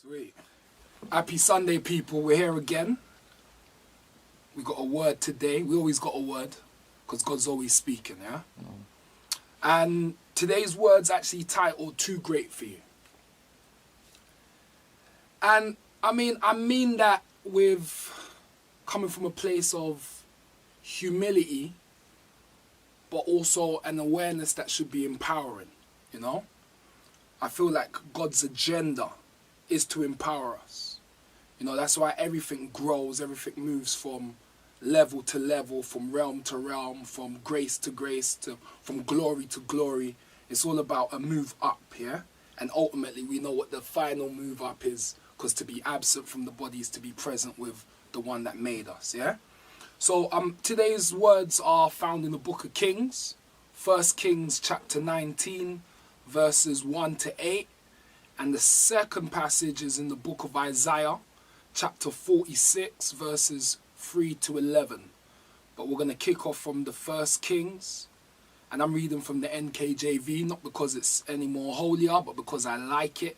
Sweet. Happy Sunday, people. We're here again. We got a word today. We always got a word because God's always speaking, yeah? And today's word's actually titled Too Great for You. And I mean that with coming from a place of humility, but also an awareness that should be empowering, you know? I feel like God's agenda is to empower us. You know, that's why everything grows, everything moves from level to level, from realm to realm, from grace to grace, from glory to glory. It's all about a move up, yeah? And ultimately we know what the final move up is, because to be absent from the body is to be present with the one that made us, yeah? So today's words are found in the book of Kings, 1 Kings chapter 19, verses 1 to 8. And the second passage is in the book of Isaiah, chapter 46, verses 3 to 11. But we're going to kick off from the 1 Kings. And I'm reading from the NKJV, not because it's any more holier, but because I like it.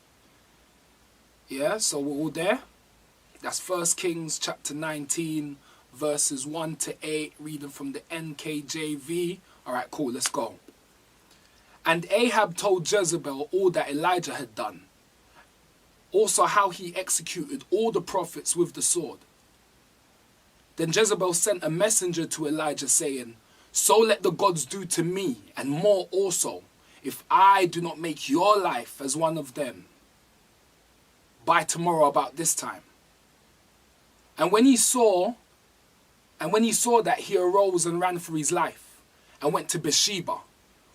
Yeah, so we're all there. That's 1 Kings chapter 19, verses 1 to 8, reading from the NKJV. All right, cool, let's go. And Ahab told Jezebel all that Elijah had done, also how he executed all the prophets with the sword. Then Jezebel sent a messenger to Elijah saying, "So let the gods do to me, and more also, if I do not make your life as one of them by tomorrow about this time." And when he saw that, he arose and ran for his life, and went to Bathsheba,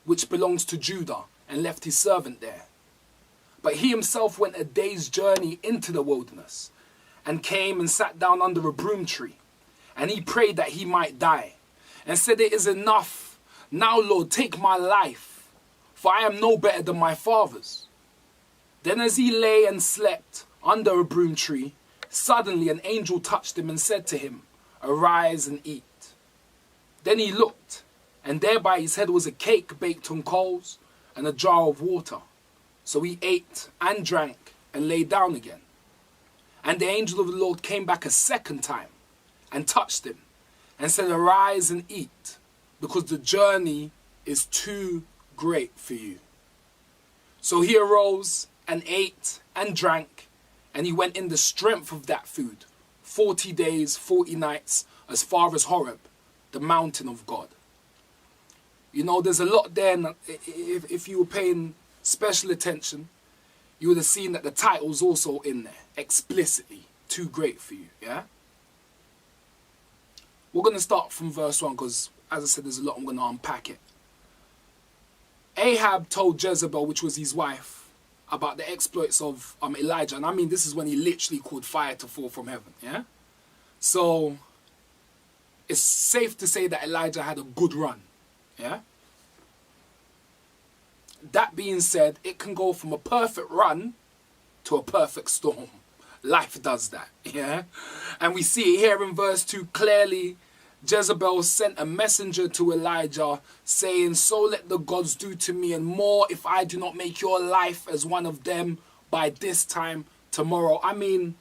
which belongs to Judah, and left his servant there. But he himself went a day's journey into the wilderness, and came and sat down under a broom tree. And he prayed that he might die, and said, "It is enough. Now, Lord, take my life, for I am no better than my fathers." Then as he lay and slept under a broom tree, suddenly an angel touched him and said to him, "Arise and eat." Then he looked, and there by his head was a cake baked on coals and a jar of water. So he ate and drank and lay down again. And the angel of the Lord came back a second time and touched him and said, "Arise and eat, because the journey is too great for you." So he arose and ate and drank, and he went in the strength of that food 40 days, 40 nights, as far as Horeb, the mountain of God. You know, there's a lot there, and if you were paying special attention, you would have seen that the title's also in there, explicitly, too great for you, yeah? We're going to start from verse 1, because, as I said, there's a lot I'm going to unpack it. Ahab told Jezebel, which was his wife, about the exploits of Elijah, and I mean, this is when he literally called fire to fall from heaven, yeah? So, it's safe to say that Elijah had a good run, yeah? That being said, it can go from a perfect run to a perfect storm. Life does that, yeah? And we see it here in verse 2 clearly. Jezebel sent a messenger to Elijah saying, "So let the gods do to me and more if I do not make your life as one of them by this time tomorrow." I mean,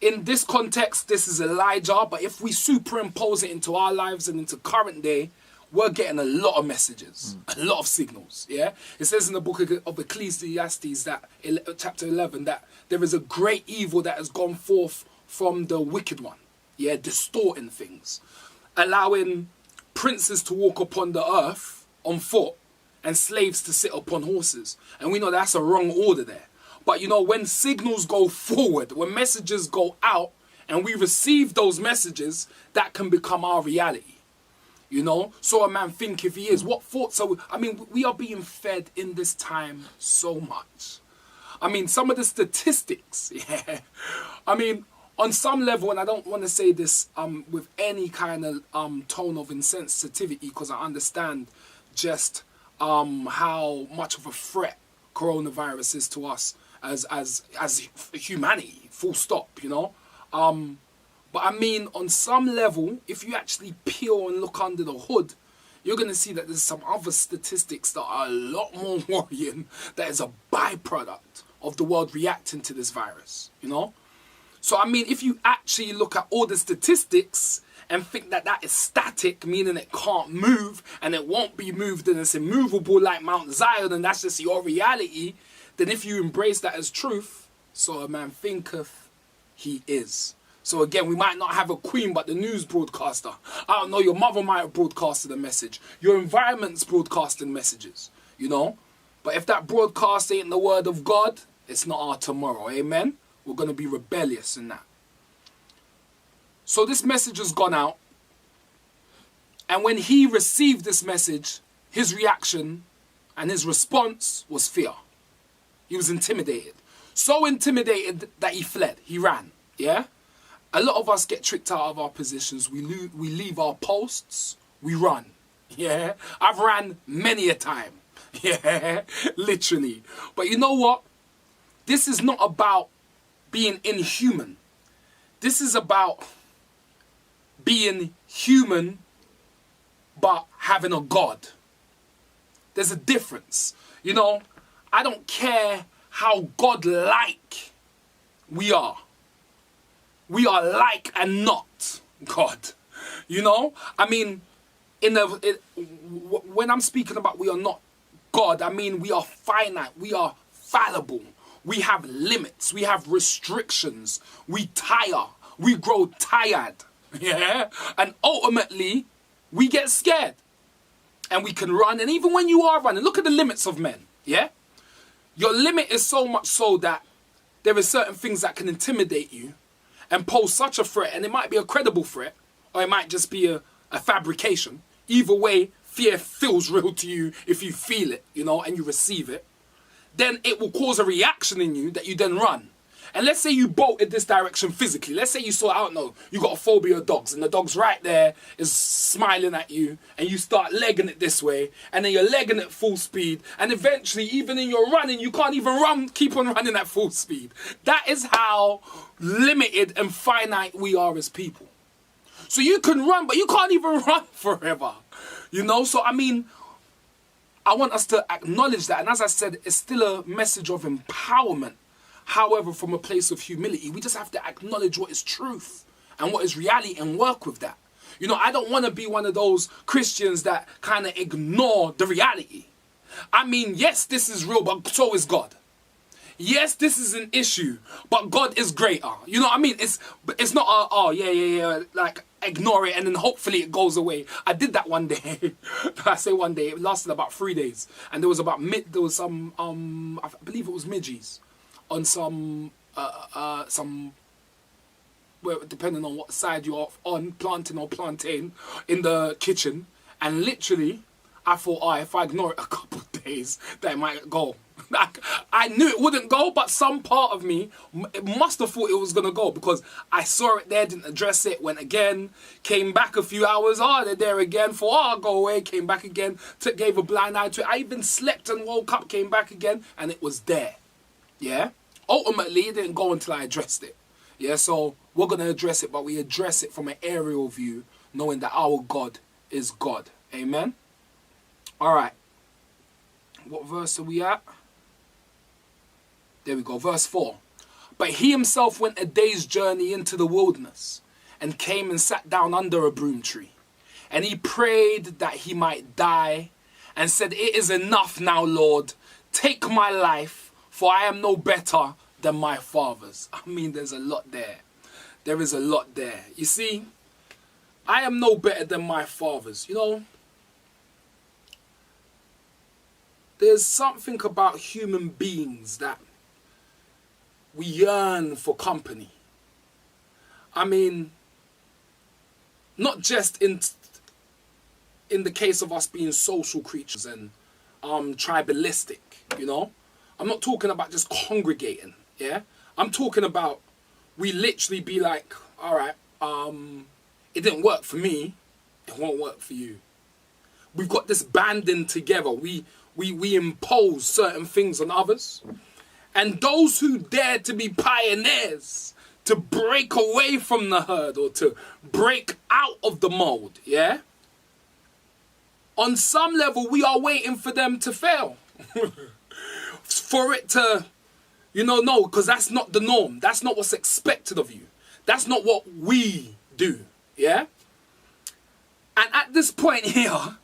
in this context, this is Elijah, but if we superimpose it into our lives and into current day, we're getting a lot of messages, a lot of signals, yeah? It says in the book of Ecclesiastes, that chapter 11, that there is a great evil that has gone forth from the wicked one, yeah? Distorting things, allowing princes to walk upon the earth on foot and slaves to sit upon horses. And we know that's a wrong order there. But you know, when signals go forward, when messages go out and we receive those messages, that can become our reality. You know, so a man think if he is. What thoughts are we? I mean, we are being fed in this time so much. I mean, some of the statistics, yeah. I mean, on some level, and I don't want to say this with any kind of tone of insensitivity, because I understand just how much of a threat coronavirus is to us as humanity, full stop, you know. But I mean, on some level, if you actually peel and look under the hood, you're going to see that there's some other statistics that are a lot more worrying that is a byproduct of the world reacting to this virus, you know? So, I mean, if you actually look at all the statistics and think that that is static, meaning it can't move and it won't be moved and it's immovable like Mount Zion and that's just your reality, then if you embrace that as truth, so a man thinketh he is. So again, we might not have a queen, but the news broadcaster. I don't know, your mother might have broadcasted a message. Your environment's broadcasting messages, you know? But if that broadcast ain't the word of God, it's not our tomorrow, amen? We're going to be rebellious in that. So this message has gone out. And when he received this message, his reaction and his response was fear. He was intimidated. So intimidated that he fled. He ran, yeah? A lot of us get tricked out of our positions. We leave our posts. We run. Yeah. I've ran many a time. Yeah. Literally. But you know what? This is not about being inhuman. This is about being human but having a God. There's a difference. You know, I don't care how God-like we are. We are like and not God. You know? I mean, when I'm speaking about we are not God, I mean we are finite. We are fallible. We have limits. We have restrictions. We tire. We grow tired. Yeah? And ultimately, we get scared. And we can run. And even when you are running, look at the limits of men. Yeah? Your limit is so much so that there are certain things that can intimidate you and pose such a threat, and it might be a credible threat, or it might just be a fabrication. Either way, fear feels real to you if you feel it, you know, and you receive it. Then it will cause a reaction in you that you then run. And let's say you bolt in this direction physically. Let's say you saw, I don't know, you got a phobia of dogs, and the dog's right there is smiling at you, and you start legging it this way, and then you're legging it full speed, and eventually, even in your running, you can't even keep on running at full speed. That is how limited and finite we are as people. So you can run, but you can't even run forever. You know, so I mean, I want us to acknowledge that. And as I said, it's still a message of empowerment. However, from a place of humility, we just have to acknowledge what is truth and what is reality and work with that. You know, I don't want to be one of those Christians that kind of ignore the reality. I mean, yes, this is real, but so is God. Yes, this is an issue, but God is greater. You know what I mean? It's not like ignore it and then hopefully it goes away. I did that one day. I say one day, it lasted about 3 days, and there was some I believe it was midges on some well, depending on what side you're on, planting or plantain in the kitchen, and literally I thought, if I ignore it a couple of days, that might go. I knew it wouldn't go, but some part of me must have thought it was going to go, because I saw it there, didn't address it, went again, came back a few hours, they're there again, I'll go away, came back again, gave a blind eye to it. I even slept and woke up, came back again, and it was there. Yeah? Ultimately, it didn't go until I addressed it. Yeah, so we're going to address it, but we address it from an aerial view, knowing that our God is God. Amen? All right. What verse are we at? There we go, verse 4. But he himself went a day's journey into the wilderness and came and sat down under a broom tree. And he prayed that he might die and said, "It is enough now, Lord. Take my life, for I am no better than my fathers." I mean, there's a lot there. There is a lot there. You see, I am no better than my fathers. You know, there's something about human beings that we yearn for company. I mean, not just in the case of us being social creatures and tribalistic, you know. I'm not talking about just congregating, yeah. I'm talking about we literally be like, all right, it didn't work for me, it won't work for you. We've got this banding together. We impose certain things on others. And those who dare to be pioneers, to break away from the herd or to break out of the mold, yeah? On some level, we are waiting for them to fail. For it to You know, no, because that's not the norm. That's not what's expected of you. That's not what we do, yeah? And at this point here,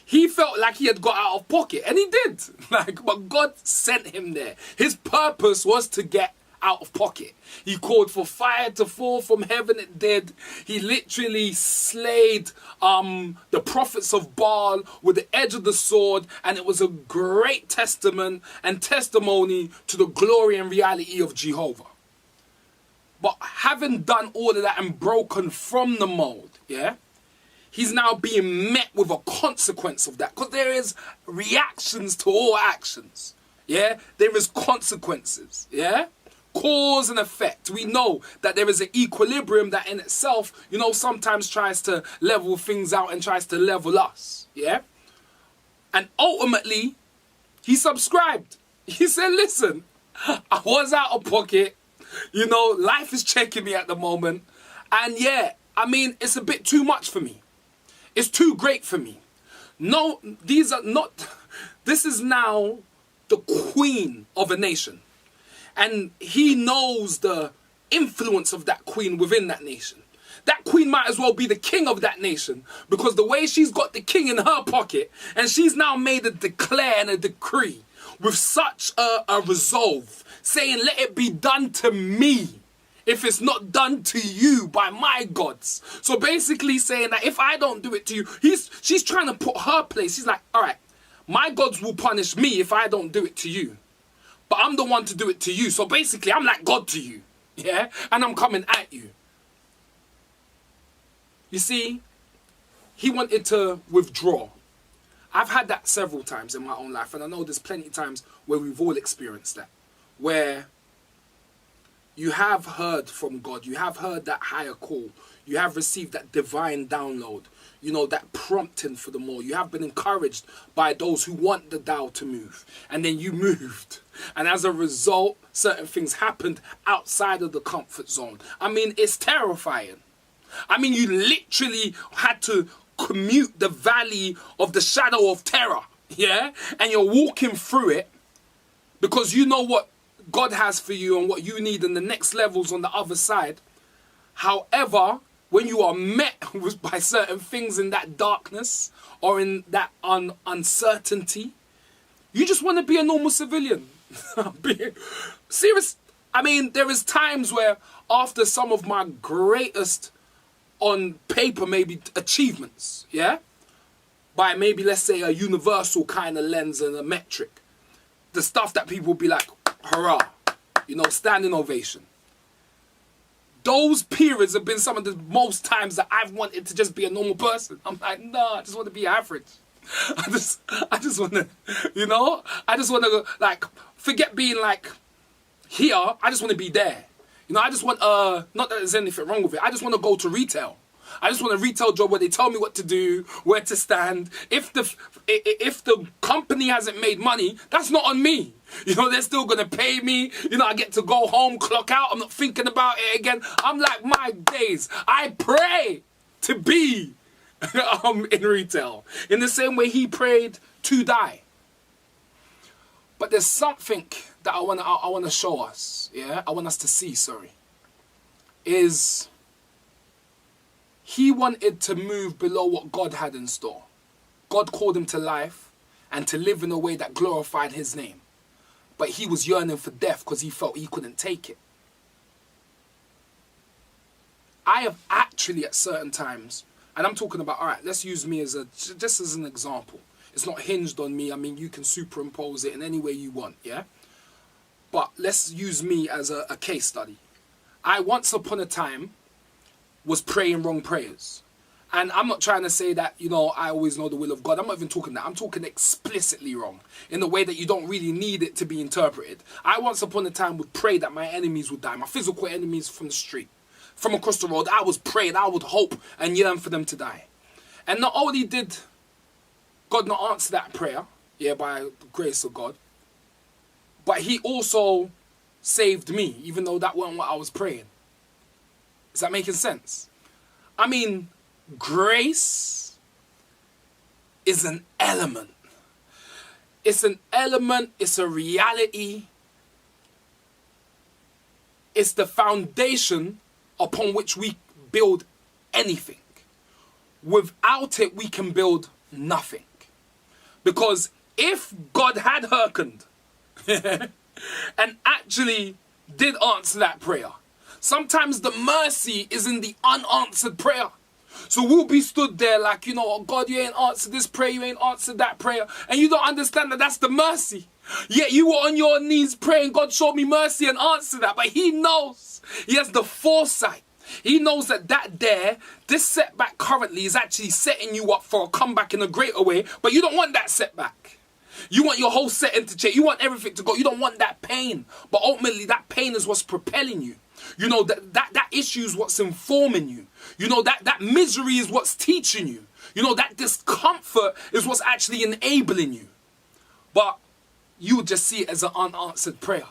he felt like he had got out of pocket, and he did. But God sent him there. His purpose was to get out of pocket. He called for fire to fall from heaven. It did. He literally slayed the prophets of Baal with the edge of the sword, and it was a great testament and testimony to the glory and reality of Jehovah. But having done all of that and broken from the mold, yeah, he's now being met with a consequence of that, because there is reactions to all actions, yeah? There is consequences, yeah? Cause and effect. We know that there is an equilibrium that in itself, you know, sometimes tries to level things out and tries to level us, yeah? And ultimately, he subscribed. He said, listen, I was out of pocket. You know, life is checking me at the moment. And yeah, I mean, it's a bit too much for me. It's too great for me. No, these are not... This is now the queen of a nation. And he knows the influence of that queen within that nation. That queen might as well be the king of that nation, because the way she's got the king in her pocket, and she's now made a declare and a decree with such a resolve, saying, let it be done to me if it's not done to you by my gods. So basically saying that if I don't do it to you, she's trying to put her place. She's like, all right, my gods will punish me if I don't do it to you. But I'm the one to do it to you. So basically, I'm like God to you. Yeah? And I'm coming at you. You see, he wanted to withdraw. I've had that several times in my own life. And I know there's plenty of times where we've all experienced that. Where you have heard from God. You have heard that higher call. You have received that divine download. You know, that prompting for the more. You have been encouraged by those who want the dial to move. And then you moved. And as a result, certain things happened outside of the comfort zone. I mean, it's terrifying. I mean, you literally had to commute the valley of the shadow of terror. Yeah? And you're walking through it because you know what God has for you and what you need in the next levels on the other side. However, when you are met by certain things in that darkness or in that uncertainty, you just want to be a normal civilian. Serious. I mean, there is times where after some of my greatest, on paper maybe, achievements, yeah, by maybe, let's say, a universal kind of lens and a metric, the stuff that people will be like, hurrah, you know, standing ovation. Those periods have been some of the most times that I've wanted to just be a normal person. I'm like, no, I just want to be average. I just want to, you know, I just want to, like, forget being, like, here. I just want to be there. You know, I just want, not that there's anything wrong with it. I just want to go to retail. I just want a retail job where they tell me what to do, where to stand. If the company hasn't made money, that's not on me. You know, they're still going to pay me. You know, I get to go home, clock out. I'm not thinking about it again. I'm like, my days. I pray to be in retail. In the same way he prayed to die. But there's something that I want to show us. Yeah? I want us to see, is he wanted to move below what God had in store. God called him to life and to live in a way that glorified his name. But he was yearning for death because he felt he couldn't take it. I have actually at certain times, and I'm talking about, all right, let's use me as just as an example. It's not hinged on me. I mean, you can superimpose it in any way you want, yeah? But let's use me as a case study. I once upon a time was praying wrong prayers. And I'm not trying to say that, you know, I always know the will of God. I'm not even talking that. I'm talking explicitly wrong in the way that you don't really need it to be interpreted. I once upon a time would pray that my enemies would die, my physical enemies from the street, from across the road. I was praying, I would hope and yearn for them to die. And not only did God not answer that prayer, yeah, by the grace of God, but he also saved me, even though that wasn't what I was praying. Is that making sense? I mean, grace is an element. It's an element, it's a reality it's the foundation upon which we build anything. Without it, we can build nothing. Because if God had hearkened and actually did answer that prayer, sometimes the mercy is in the unanswered prayer. So we'll be stood there like, you know, oh God, you ain't answered this prayer, you ain't answered that prayer. And you don't understand that that's the mercy. Yet you were on your knees praying, God showed me mercy and answered that. But he knows, he has the foresight. He knows that this setback currently is actually setting you up for a comeback in a greater way. But you don't want that setback. You want your whole setting to change. You want everything to go. You don't want that pain. But ultimately, that pain is what's propelling you. You know, that issue is what's informing you. You know, that misery is what's teaching you. You know, that discomfort is what's actually enabling you. But you just see it as an unanswered prayer.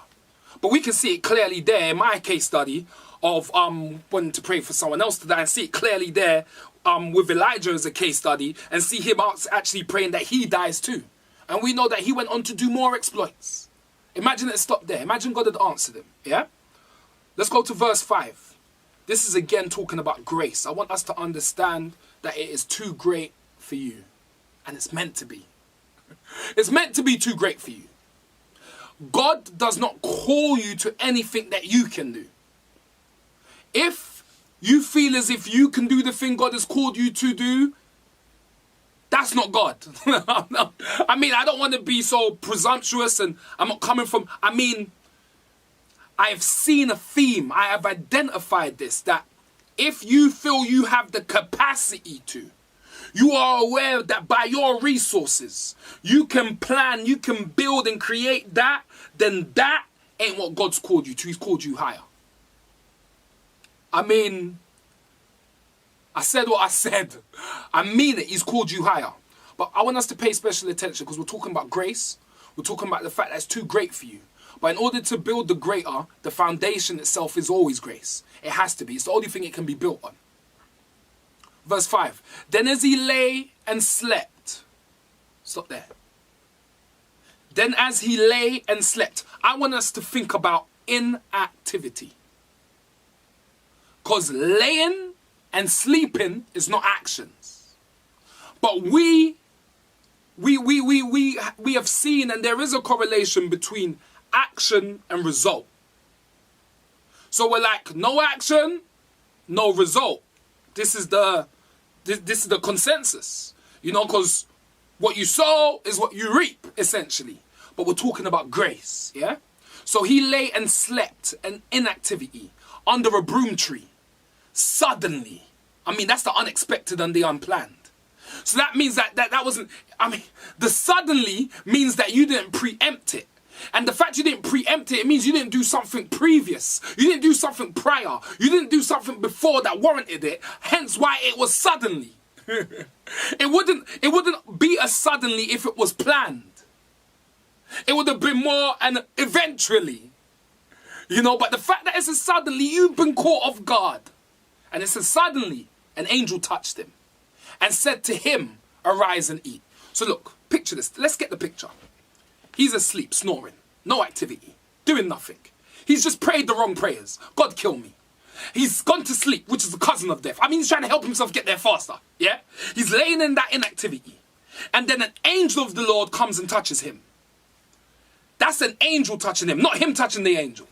But we can see it clearly there in my case study of wanting to pray for someone else to die, and see it clearly there with Elijah as a case study, and see him actually praying that he dies too. And we know that he went on to do more exploits. Imagine it stopped there. Imagine God had answered him. Yeah? Let's go to verse 5. This is again talking about grace. I want us to understand that it is too great for you. And it's meant to be. It's meant to be too great for you. God does not call you to anything that you can do. If you feel as if you can do the thing God has called you to do, that's not God. I mean, I don't want to be so presumptuous, and I'm not coming from, I've seen a theme. I have identified this, that if you feel you have the capacity to, you are aware that by your resources, you can plan, you can build and create that, then that ain't what God's called you to. He's called you higher. I mean, I said what I said. I mean it. He's called you higher. But I want us to pay special attention because we're talking about grace. We're talking about the fact that it's too great for you. But in order to build the greater, the foundation itself is always grace. It has to be. It's the only thing it can be built on. Verse 5. Then as he lay and slept. Stop there. Then as he lay and slept. I want us to think about inactivity. Because laying and sleeping is not actions. But we have seen, and there is a correlation between action and result. So we're like, no action, no result. This is the consensus. You know, because what you sow is what you reap, essentially. But we're talking about grace, yeah? So he lay and slept in inactivity under a broom tree. Suddenly. I mean, that's the unexpected and the unplanned. So that means that wasn't, the suddenly means that you didn't preempt it. And the fact you didn't preempt it, it means you didn't do something previous. You didn't do something prior. You didn't do something before that warranted it. Hence why it was suddenly. It wouldn't be a suddenly if it was planned. It would have been more an eventually. You know, but the fact that it's a suddenly, you've been caught off guard. And it says, suddenly, an angel touched him and said to him, arise and eat. So look, picture this. Let's get the picture. He's asleep, snoring, no activity, doing nothing. He's just prayed the wrong prayers. God, kill me. He's gone to sleep, which is the cousin of death. I mean, he's trying to help himself get there faster, yeah? He's laying in that inactivity. And then an angel of the Lord comes and touches him. That's an angel touching him, not him touching the angel.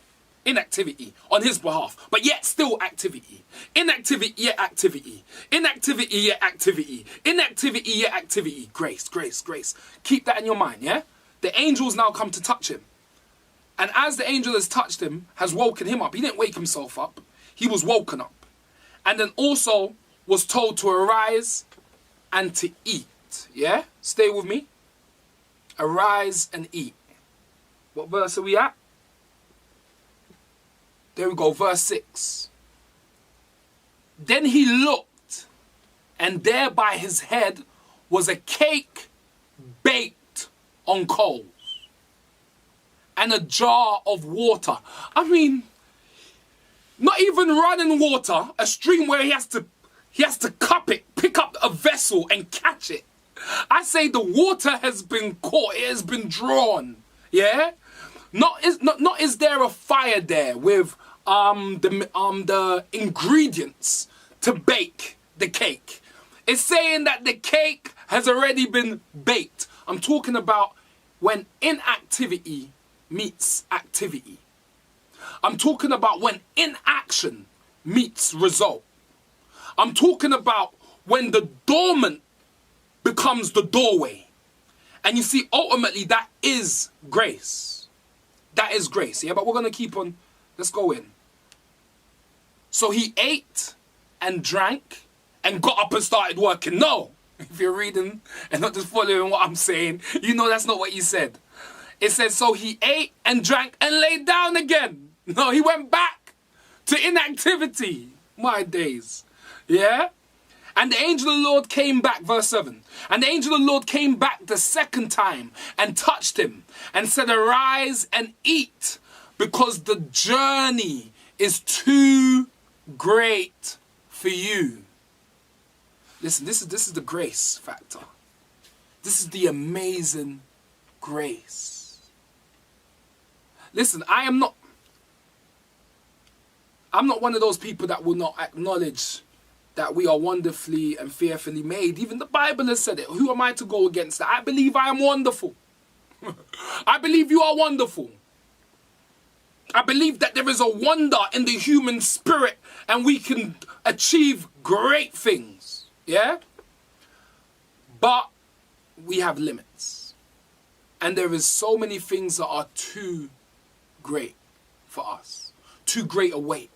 Inactivity on his behalf, but yet still activity. Inactivity, yet activity. Inactivity, yet activity. Inactivity, yet activity. Grace, grace, grace. Keep that in your mind, yeah? The angel's now come to touch him. And as the angel has touched him, has woken him up. He didn't wake himself up. He was woken up. And then also was told to arise and to eat. Yeah? Stay with me. Arise and eat. What verse are we at? There we go, verse 6. Then he looked, and there by his head was a cake baked on coals and a jar of water. I mean, not even running water, a stream where he has to cup it, pick up a vessel and catch it. I say the water has been caught, it has been drawn, yeah? Not is there a fire there with the ingredients to bake the cake. It's saying that the cake has already been baked. I'm talking about when inactivity meets activity. I'm talking about when inaction meets result. I'm talking about when the dormant becomes the doorway. And you see, ultimately, that is grace. That is grace, yeah? But we're going to keep on. Let's go in. So he ate and drank and got up and started working. No. If you're reading and not just following what I'm saying, you know that's not what he said. It says, so he ate and drank and laid down again. No, he went back to inactivity. My days. Yeah? And the angel of the Lord came back, verse 7. And the angel of the Lord came back the second time and touched him and said, arise and eat, because the journey is too great for you. Listen, this is the grace factor. This is the amazing grace. Listen, I'm not one of those people that will not acknowledge that we are wonderfully and fearfully made. Even the Bible has said it. Who am I to go against that? I believe I am wonderful. I believe you are wonderful. I believe that there is a wonder in the human spirit and we can achieve great things. Yeah? But we have limits. And there is so many things that are too great for us. Too great a weight.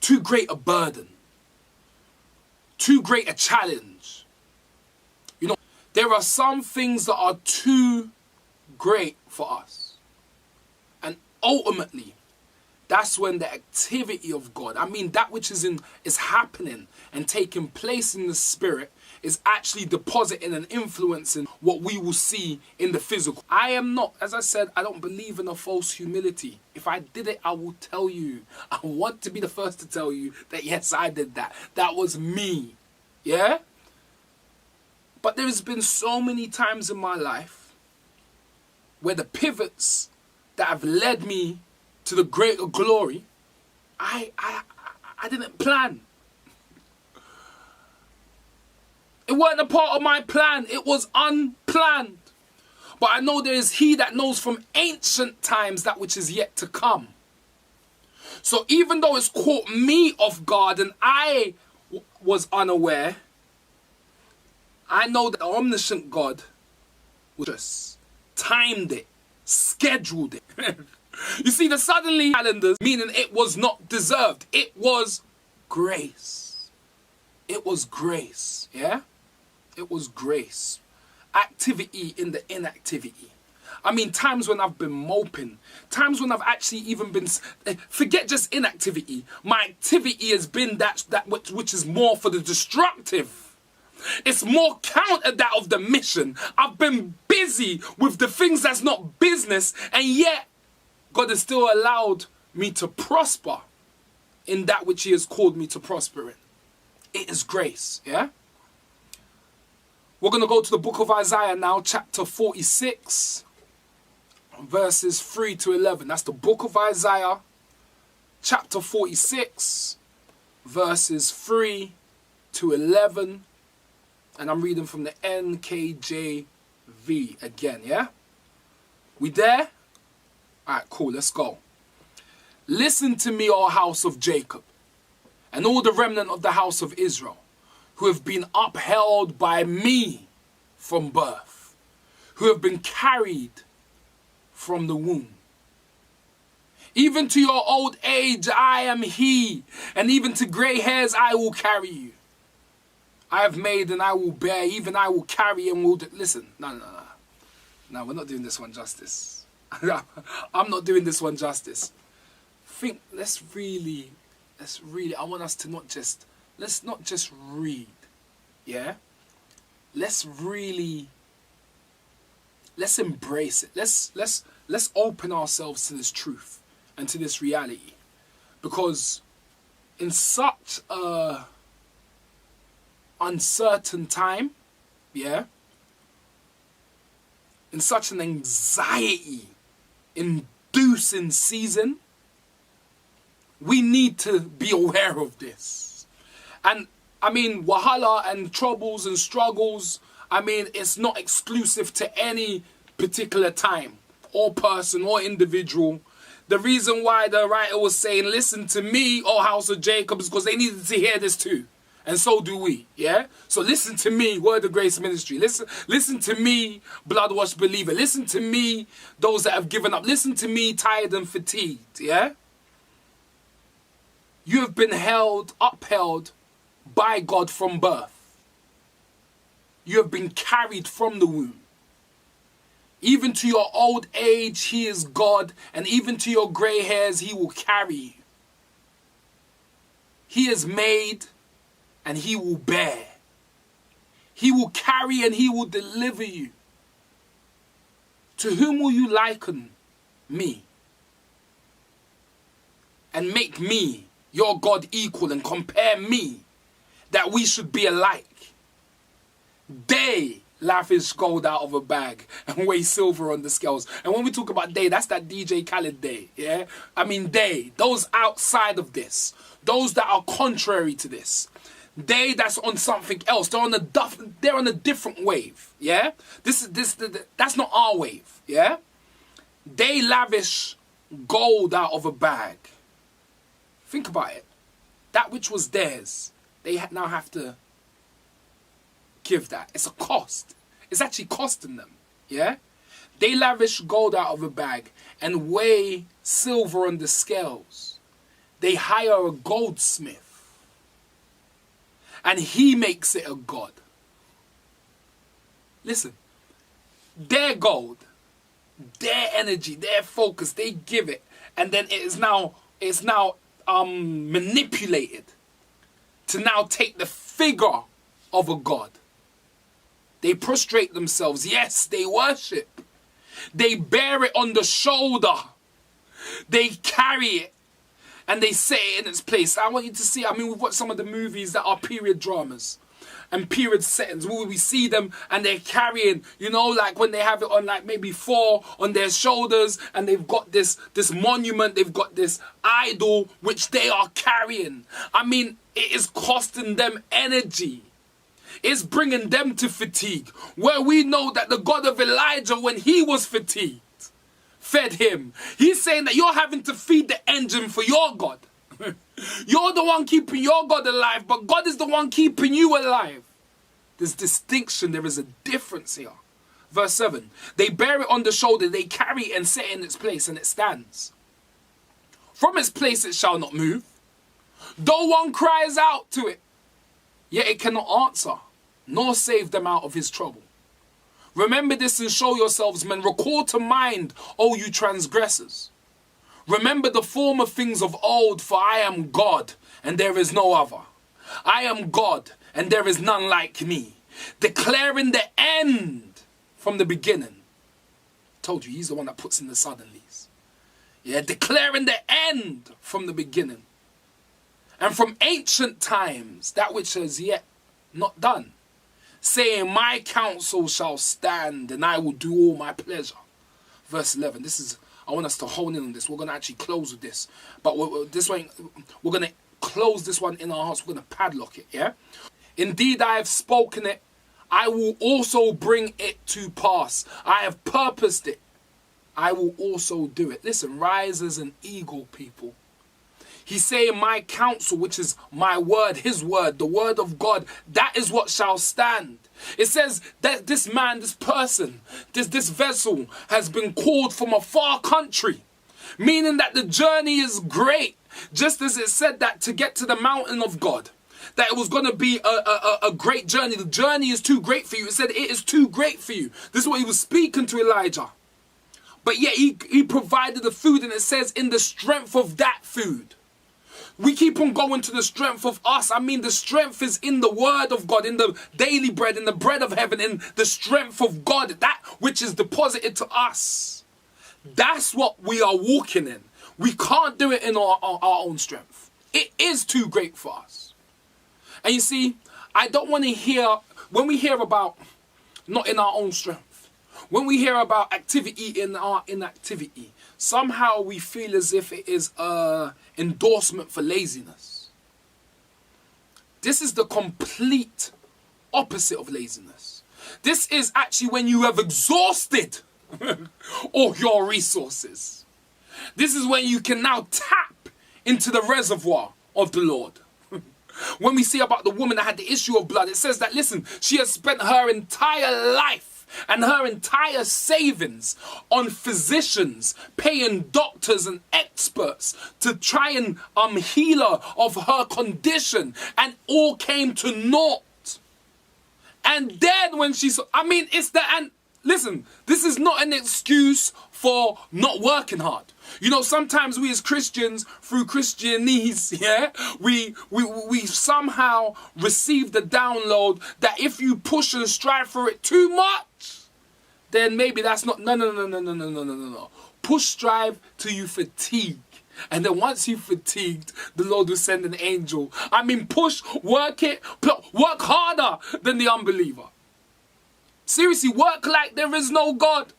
Too great a burden. Too great a challenge. You know, there are some things that are too great for us. And ultimately, that's when the activity of God, I mean that which is happening and taking place in the spirit, is actually depositing and influencing what we will see in the physical. I am not, as I said, I don't believe in a false humility. If I did it, I will tell you. I want to be the first to tell you that yes, I did that. That was me. Yeah? But there's been so many times in my life where the pivots that have led me to the greater glory, I didn't plan. It wasn't a part of my plan. It was unplanned. But I know there is he that knows from ancient times that which is yet to come. So even though it's caught me off guard and I was unaware, I know that the omniscient God just timed it, scheduled it. You see, the suddenly calendars, meaning it was not deserved. It was grace. It was grace, yeah? It was grace. Activity in the inactivity. I mean, times when I've been moping. Times when I've actually even been... Forget just inactivity. My activity has been that which is more for the destructive. It's more counter that of the mission. I've been busy with the things that's not business, and yet God has still allowed me to prosper in that which he has called me to prosper in. It is grace, yeah? We're going to go to the book of Isaiah now, chapter 46, verses 3 to 11. That's the book of Isaiah, chapter 46, verses 3 to 11. And I'm reading from the NKJV again, yeah? We there? Alright, cool, let's go. Listen to me, O house of Jacob, and all the remnant of the house of Israel, who have been upheld by me from birth, who have been carried from the womb. Even to your old age I am he, and even to grey hairs I will carry you. I have made and I will bear, even I will carry and will... Listen, no, we're not doing this one justice. I'm not doing this one justice. Let's really, I want us to let's not just read, yeah? Let's embrace it. Let's open ourselves to this truth and to this reality. Because in such a uncertain time, yeah, in such an anxiety inducing season, We need to be aware of this. And I mean, wahala and troubles and struggles, I mean, it's not exclusive to any particular time or person or individual. The reason why the writer was saying, listen to me, O house of Jacob, is because they needed to hear this too. And so do we, yeah? So listen to me, Word of Grace Ministry. Listen to me, blood-washed believer. Listen to me, those that have given up. Listen to me, tired and fatigued, yeah? You have been upheld by God from birth. You have been carried from the womb. Even to your old age, he is God, and even to your grey hairs, he will carry you. He is made, and he will bear. He will carry, and he will deliver you. To whom will you liken me? And make me your God equal, and compare me, that we should be alike. They lavish gold out of a bag and weigh silver on the scales. And when we talk about they, that's that DJ Khaled day, yeah? I mean those outside of this, those that are contrary to this, that's on something else. They're on a different wave, yeah? That's not our wave, yeah? They lavish gold out of a bag. Think about it. That which was theirs, they now have to give that. It's a cost. It's actually costing them, yeah? They lavish gold out of a bag and weigh silver on the scales. They hire a goldsmith and he makes it a god. Listen, their gold, their energy, their focus, they give it, and then it's now manipulated to now take the figure of a god. They prostrate themselves. Yes, they worship. They bear it on the shoulder. They carry it. And they set it in its place. I want you to see, I mean, we've watched some of the movies that are period dramas and period settings where we see them and they're carrying, you know, like when they have it on like maybe 4 on their shoulders, and they've got this monument, they've got this idol which they are carrying. I mean, it is costing them energy. It's bringing them to fatigue, where we know that the God of Elijah, when he was fatigued, fed him. He's saying that you're having to feed the engine for your God. You're the one keeping your God alive, but God is the one keeping you alive. There's distinction, there is a difference here. Verse 7, they bear it on the shoulder, they carry it and set it in its place, and it stands. From its place it shall not move, though one cries out to it, yet it cannot answer, nor save them out of his trouble. Remember this and show yourselves, men. Recall to mind, O you transgressors. Remember the former things of old, for I am God, and there is no other. I am God, and there is none like me, declaring the end from the beginning. Told you, he's the one that puts in the suddenlies. Yeah, declaring the end from the beginning. And from ancient times, that which has yet not done, saying, my counsel shall stand, and I will do all my pleasure. Verse 11, I want us to hone in on this. We're going to actually close with this. But we're going to close this one in our hearts. We're going to padlock it, yeah? Indeed, I have spoken it. I will also bring it to pass. I have purposed it. I will also do it. Listen, rise as an eagle, people. He's saying my counsel, which is my word, his word, the word of God, that is what shall stand. It says that this man, this person, this vessel has been called from a far country, meaning that the journey is great. Just as it said that to get to the mountain of God, that it was going to be a great journey. The journey is too great for you. It said it is too great for you. This is what he was speaking to Elijah. But yet he provided the food, and it says in the strength of that food. We keep on going to the strength of us. I mean, the strength is in the word of God, in the daily bread, in the bread of heaven, in the strength of God, that which is deposited to us. That's what we are walking in. We can't do it in our own strength. It is too great for us. And you see, I don't want to hear, when we hear about not in our own strength, When we hear about activity in our inactivity, somehow we feel as if it is an endorsement for laziness. This is the complete opposite of laziness. This is actually when you have exhausted all your resources. This is when you can now tap into the reservoir of the Lord. When we see about the woman that had the issue of blood, it says that, listen, she has spent her entire life and her entire savings on physicians, paying doctors and experts to try and heal her of her condition, and all came to naught. And then when she saw, and listen, this is not an excuse for not working hard. You know, sometimes we as Christians, through Christianese, we somehow receive the download that if you push and strive for it too much, then maybe that's not, no. Push, strive till you fatigue. And then once you fatigued, the Lord will send an angel. Push, work it, work harder than the unbeliever. Seriously, work like there is no God.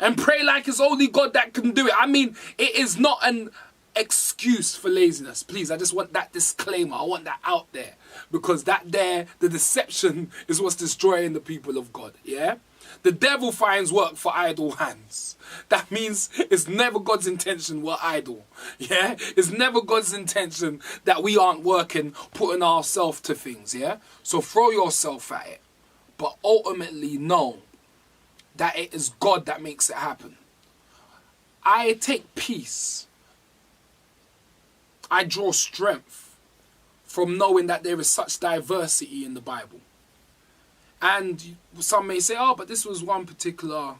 And pray like it's only God that can do it. It is not an excuse for laziness. Please, I just want that disclaimer. I want that out there. Because the deception is what's destroying the people of God. Yeah? The devil finds work for idle hands. That means it's never God's intention we're idle. Yeah? It's never God's intention that we aren't working, putting ourselves to things. Yeah? So throw yourself at it. But ultimately know that it is God that makes it happen. I take peace. I draw strength from knowing that there is such diversity in the Bible. And some may say, oh, but this was one particular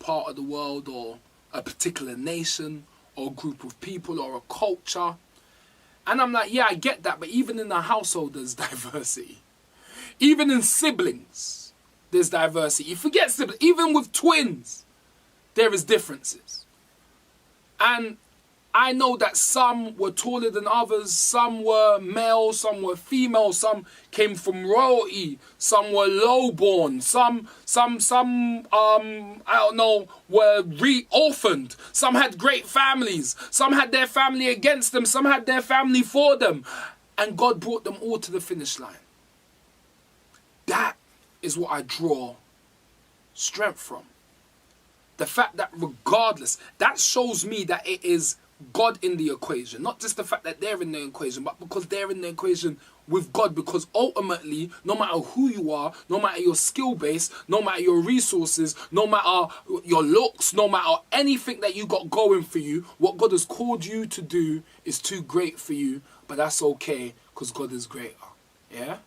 part of the world, or a particular nation, or a group of people, or a culture. And I'm like, yeah, I get that, but even in a household there's diversity. Even in siblings, there's diversity. You forget siblings. Even with twins, there is differences. And I know that some were taller than others. Some were male. Some were female. Some came from royalty. Some were low-born. Some were re-orphaned. Some had great families. Some had their family against them. Some had their family for them. And God brought them all to the finish line. That is what I draw strength from. The fact that regardless, that shows me that it is God in the equation. Not just the fact that they're in the equation, but because they're in the equation with God. Because ultimately, no matter who you are, no matter your skill base, no matter your resources, no matter your looks, no matter anything that you got going for you, what God has called you to do is too great for you. But that's okay, because God is greater. Yeah?